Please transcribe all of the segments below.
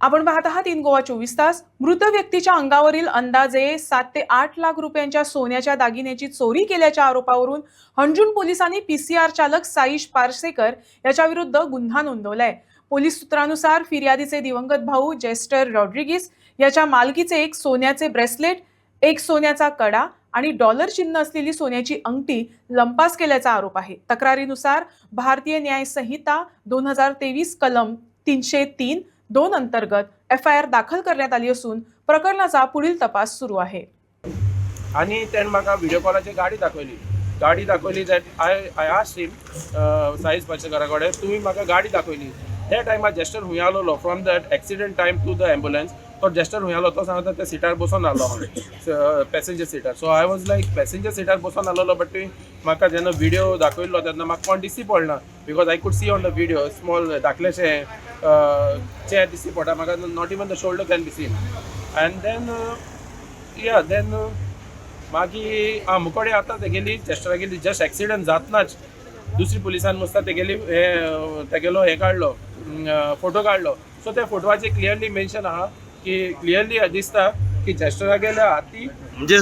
आपण पाहत आहात इन गोवा 24 तास. मृत व्यक्तीच्या अंगावरील अंदाजे 7 ते 8 लाख रुपयांच्या सोन्याच्या दागिन्याची चोरी केल्याच्या आरोपावरून हंजून पोलिसांनी पीसीआर चालक साईश पारसेकर याच्या विरुद्ध गुन्हा नोंदवलाय. पोलीस सूत्रानुसार फिर्यादीचे दिवंगत भाऊ जेस्टर रॉड्रिगीस याच्या मालकीचे एक सोन्याचे ब्रेसलेट, एक सोन्याचा कडा आणि डॉलर चिन्ह असलेली सोन्याची अंगठी लंपास केल्याचा आरोप आहे. तक्रारीनुसार भारतीय न्याय संहिता 2023 कलम 303(2) अंतर्गत FIR दाखल करण्यात आली असून प्रकरणाचा पुढील तपास सुरू आहे. आणि त्यानं म्हाका व्हिडिओ कॉलाची गाडी दाखवली दॅट आय आस्क्ड हिम साईश पार्सेकरा कडेन तुमी म्हाका गाडी दाखवली. त्या टायमार जेस्टर हुंय आसलो from that accident time to the ambulance. तो जेस्टर हुंय आसलो तो सांगता त्या सिटार बसून आसलो पॅसेंजर सिटार. So I was like passenger सिटार बसून आसलो बट तुवें म्हाका जेन्ना व्हिडिओ दाखयल्लो तेन्ना म्हाका कोण दिसती पडना because I could see on the video small धाकलेशें चेर दिसती पडटा म्हाका. Not even the shoulder can be seen. And then मागीर मुकोडे आतां तेगेली चेस्टरा गेली जस्ट एक्सिडेंट जातनाच दुसरी पुलिसान मुस्ता तेगेलो हे काडलो फोटो काडलो. सो त्या फोटोवाचेर क्लियरली मेन्शन आहा की क्लियरली दिसता की चेस्टरा गेल्या हाती म्हणजे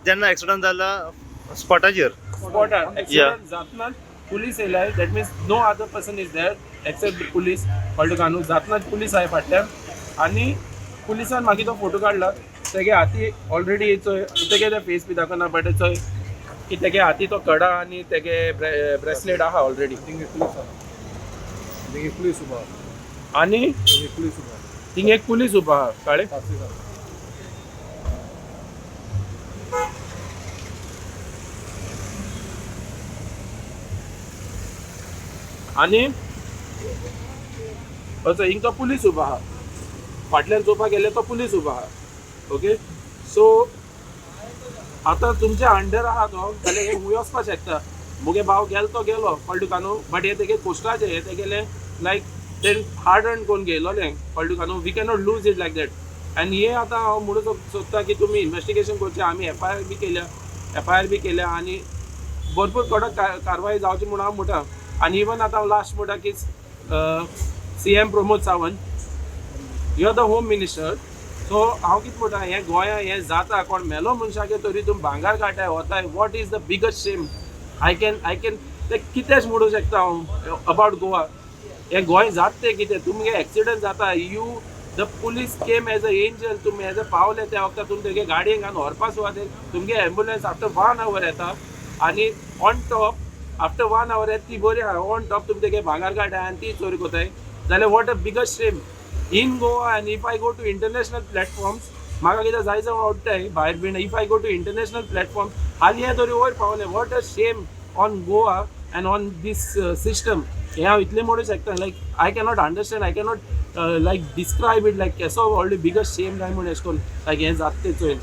जेन्ना एक्सिडेंट जाला स्पॉटार एक्सिडेंट जातनाच पुलीस येयल्याय. That means no other person is there except police कळ्ळें तुका न्हू. जातनाच पुलीस आहाय फाटल्यान आनी पुलिसान मागीर तो फोटो काडला. तेगे हाती ऑलरेडी चोय तेगे ते फेस बी दाखयना बट चोय की तेगे हाती तो कडा आनी तेगे ब्रेसलेट आहा ऑलरेडी. पुलीस उबा आनी पुलीस उबा थिंग एक पुलीस उबो आहा कळ्ळें. आनी असो हिंग तो पुलीस उबो आहा फाटल्यान चोवपाक गेले तो पुलीस उबो आहा. ओके सो आतां तुमच्या अंडर आहा तो जाल्यार हे खूंय वचपाक शकता. मुगे भाव गेलो कळ्ळें तुका न्हू. बट हे तेगे पोस्टाचे हे तेगेले लायक ते हार्ड अर्न कोन्न गेलोलें कळ्ळें तुका न्हू. We can not lose it like that. आनी हे आतां हांव म्हणून सोदता की तुमी इन्वेस्टिगेशन करचें. आमी FIR बी केल्या आनी भरपूर कडक कारवाई जावची म्हूण हांव म्हणटा. आनी इवन आतां हांव लास्ट म्हणटा की CM Pramod Sawant you are the home minister. So हांव कितें म्हणटा हें गोंया हें जाता कोण मेलो मनशागे तरी तुमी भांगार काटाय वताय. वॉट इज द बिगस्ट शेम आय कॅन ते कितेंच म्हणूं शकता हांव अबावट गोवा. हें गोंय जात तें कितें तुमगे एक्सिडेंट जाता you the police came as a angel. तुमी एज अ पावले त्या वखदार तुमी तेगे गाडयेन घालून व्हरपा सुवातेर तुमगे एम्बुलन्स आफ्टर 1 hour येता आनी ऑन टॉप आफ्टर 1 hour येता ती बरी आहा. ऑन टॉप तुमी तेगे भांगार काटाय आनी ती चोरी कोताय जाल्यार what a biggest shame in Goa. And if I go to international platforms म्हाका कितें जाय जावन आवडटाय भायर बीन. If I go to international platform हालीं हें तरी वयर पावलें. What a shame on Goa and on this system. हे हांव इतलें म्हणूं शकता like I cannot understand. I cannot like describe it like केसो व्हडलो बिगस्ट शेम काय म्हूण एशें कोन्न लायक हें जाता तें चोय.